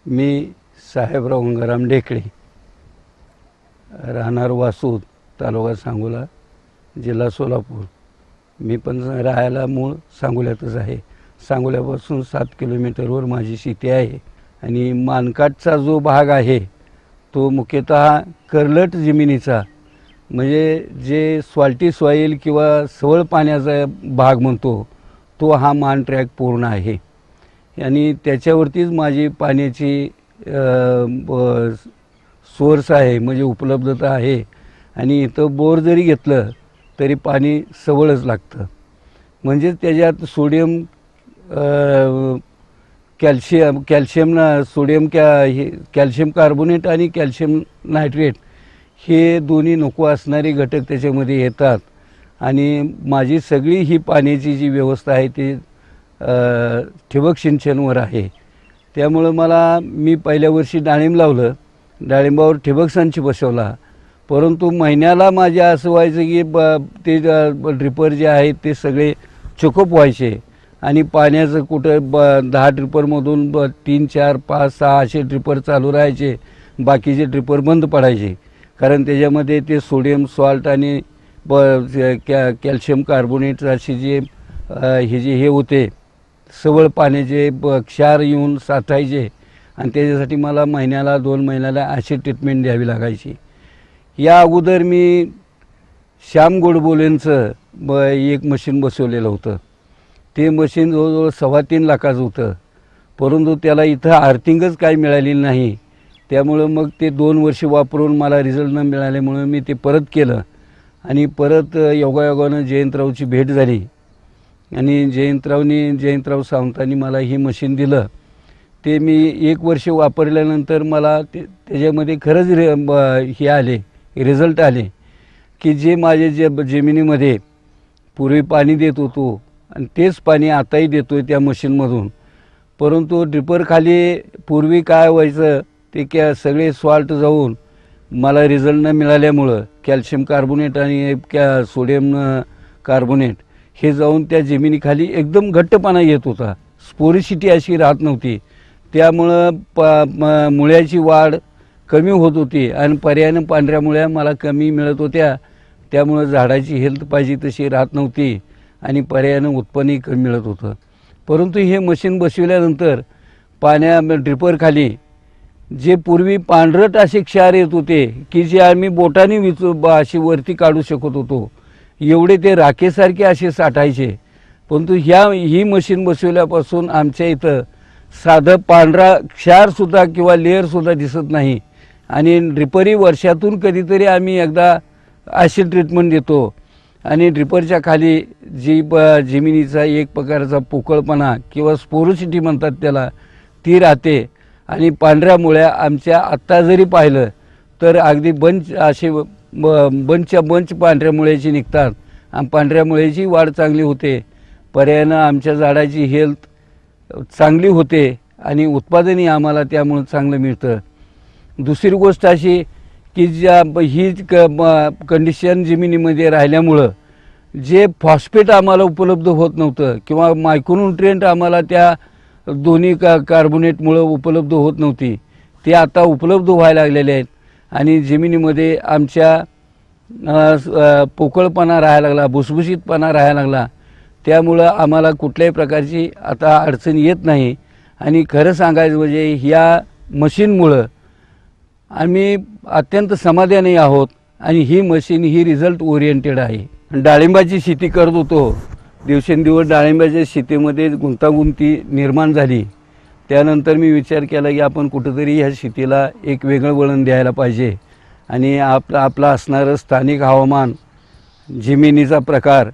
मी साहेबराव गंगाराम ढेकळे, राहणार वासूद, तालुका सांगोला, जिल्हा सोलापूर. मी पण राहायला मूळ सांगोल्यातच आहे. सांगोल्यापासून 7 किलोमीटरवर माझी शेती आहे. आणि मानकाटचा जो भाग आहे तो मुख्यतः करलट जमिनीचा, म्हणजे जे सॉल्टी सॉईल किंवा सवळ पाण्याचा भाग म्हणतो तो हा मान ट्रॅक पूर्ण आहे. आणि त्याच्यावरतीच माझी पाण्याची सोर्स आहे, म्हणजे उपलब्धता आहे. आणि इथं बोर जरी घेतलं तरी पाणी सवळच लागतं. म्हणजे त्याच्यात सोडियम कॅल्शियम कार्बोनेट आणि कॅल्शियम नायट्रेट हे दोन्ही नको असणारे घटक त्याच्यामध्ये येतात. आणि माझी सगळी ही पाण्याची जी व्यवस्था आहे ती ठिबक सिंचनवर आहे. त्यामुळं मी पहिल्या वर्षी डाळिंब लावलं, डाळिंबावर ठिबक संच बसवला. परंतु महिन्याला माझे असं व्हायचं की ते ड्रिपर जे आहेत ते सगळे चोकअप व्हायचे. आणि पाण्याचं कुठं 10 ड्रिपरमधून 3, 4, 5, 6 असे ड्रिपर चालू राहायचे, बाकीचे ड्रिपर बंद पडायचे. कारण त्याच्यामध्ये ते सोडियम सॉल्ट आणि कॅल्शियम कार्बोनेट असे जे हे होते सवळ पाण्याचे क्षार येऊन साठायचे. आणि त्याच्यासाठी मला महिन्याला 2 महिन्याला अशी ट्रीटमेंट द्यावी लागायची. या अगोदर मी श्याम गोडबोलेंचं एक मशीन बसवलेलं होतं. ते मशीन जवळजवळ 3.25 लाखाचं होतं. परंतु त्याला इथं आर्थिंगच काही मिळालेली नाही. त्यामुळं मग ते 2 वर्ष वापरून मला रिझल्ट न मिळाल्यामुळं मी ते परत केलं. आणि परत योगायोगानं जयंतरावची भेट झाली. आणि जयंतराव सावंतांनी मला ही मशीन दिलं. ते मी 1 वर्ष वापरल्यानंतर मला त्याच्यामध्ये खरंच हे आले, रिझल्ट आले की जे माझे जमिनीमध्ये पूर्वी पाणी देत होतो आणि तेच पाणी आताही देतो आहे त्या मशीनमधून. परंतु ड्रिपरखाली पूर्वी काय व्हायचं ते सगळे सॉल्ट जाऊन मला रिझल्ट न मिळाल्यामुळं कॅल्शियम कार्बोनेट आणि सोडियम कार्बोनेट हे जाऊन त्या जमिनीखाली एकदम घट्टपणा येत होता. स्पोरिसिटी अशी राहत नव्हती. त्यामुळं मुळ्याची वाढ कमी होत होती आणि पर्यायानं पांढऱ्या मुळ्या मला कमी मिळत होत्या. त्यामुळं झाडाची हेल्थ पाहिजे तशी राहत नव्हती आणि पर्यायानं उत्पन्नही कमी मिळत होतं. परंतु हे मशीन बसविल्यानंतर ड्रिपरखाली जे पूर्वी पांढरट असे क्षार येत होते की जे आम्ही बोटाने अशी वरती काढू शकत होतो, एवढे ते राखेसारखे असे साठायचे. परंतु ही मशीन बसवल्यापासून आमच्या इथं साधं पांढरा क्षारसुद्धा किंवा लेअरसुद्धा दिसत नाही. आणि ड्रिपरही वर्षातून कधीतरी आम्ही एकदा ॲसिड ट्रीटमेंट देतो. आणि ड्रिपरच्या खाली जी जमिनीचा एक प्रकारचा पोकळपणा किंवा स्पोरोसिटी म्हणतात त्याला, ती राहते. आणि पांढऱ्या मुळ्या आमच्या आत्ता जरी पाहिलं तर अगदी बंच पांढऱ्या मुळ्याची निघतात आणि पांढऱ्या मुळ्याची वाढ चांगली होते. पर्यायानं आमच्या झाडाची हेल्थ चांगली होते आणि उत्पादनही आम्हाला त्यामुळं चांगलं मिळतं. दुसरी गोष्ट अशी की ही कंडिशन जमिनीमध्ये राहिल्यामुळं जे फॉस्फेट आम्हाला उपलब्ध होत नव्हतं किंवा मायक्रोन्यूट्रिएंट आम्हाला त्या दोन्ही कार्बोनेटमुळं उपलब्ध होत नव्हती, ते आता उपलब्ध व्हायला लागलेले आहेत. आणि जमिनीमध्ये आमच्या पोकळपणा राहायला लागला, भुसभुशीतपणा राहायला लागला. त्यामुळं आम्हाला कुठल्याही प्रकारची आता अडचण येत नाही. आणि खरं सांगायचं म्हणजे ह्या मशीनमुळं आम्ही अत्यंत समाधानी आहोत. आणि ही मशीन ही रिझल्ट ओरिएंटेड आहे. डाळिंबाची शेती करत होतो. दिवसेंदिवस डाळिंबाच्या शेतीमध्ये गुंतागुंती निर्माण झाली. त्यानंतर मी विचार केला की आपण कुठंतरी ह्या शेतीला एक वेगळं वळण द्यायला पाहिजे. आणि आपलं असणारं स्थानिक हवामान, जमिनीचा प्रकार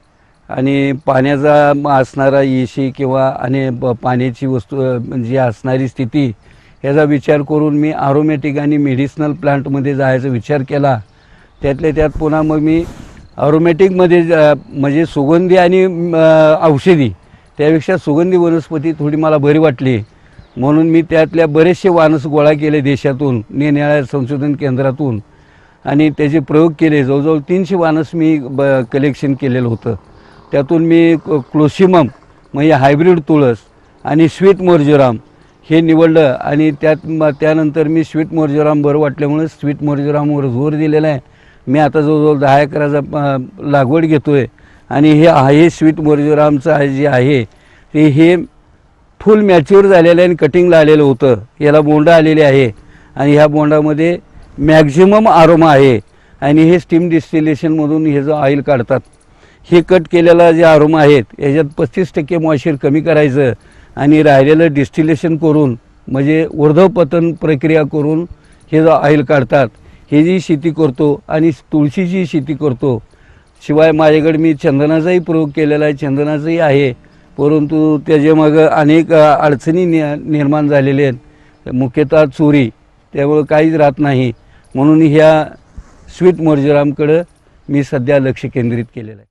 आणि पाण्याचा असणारा येशी किंवा आणि पाण्याची जी असणारी स्थिती, याचा विचार करून मी ॲरोमॅटिक आणि मेडिसिनल प्लांटमध्ये जायचा विचार केला. त्यातल्या त्यात पुन्हा मग मी ॲरोमॅटिकमध्ये म्हणजे सुगंधी आणि औषधी, त्यापेक्षा सुगंधी वनस्पती थोडी मला बरी वाटली. म्हणून मी त्यातल्या बरेचसे वानस गोळा केले देशातून, निरनिराळ्या संशोधन केंद्रातून. आणि त्याचे प्रयोग केले. जवळजवळ 300 वानस मी कलेक्शन केलेलं होतं. त्यातून मी क्लोसिमम म्हणजे हायब्रिड तुळस आणि स्वीट मोर्जुराम हे निवडलं आणि त्यानंतर मी स्वीट मोर्जुराम बरं वाटल्यामुळे स्वीट मोर्जुरामवर जोर दिलेला आहे. मी आता जवळजवळ 10 एकराचा लागवड घेतो आहे आणि हे स्वीट मोर्जुरामचं जे आहे हे फुल मॅच्युअर झालेलं आहे आणि कटिंगला आलेलं होतं. याला बोंडं आलेले आहे आणि ह्या बोंडामध्ये मॅक्झिमम आरोमा आहे आणि हे स्टीम डिस्टिलेशनमधून हे जो ऑइल काढतात. हे कट केलेला जे आरोमा आहेत याच्यात 35% मॉइश्चर कमी करायचं आणि राहिलेलं डिस्टिलेशन करून म्हणजे ऊर्ध्वपतन प्रक्रिया करून हे जो ऑइल काढतात. हे जी शेती करतो आणि तुळशीची शेती करतो. शिवाय माझ्याकडे मी चंदनाचाही प्रयोग केलेला आहे, चंदनाचंही आहे, परंतु त्याच्यामागं अनेक अडचणी निर्माण झालेल्या आहेत, मुख्यतः चोरी, त्यामुळं काहीच राहत नाही. म्हणून ह्या स्वीट मोर्जुरामकडं मी सध्या लक्ष केंद्रित केलेलं आहे.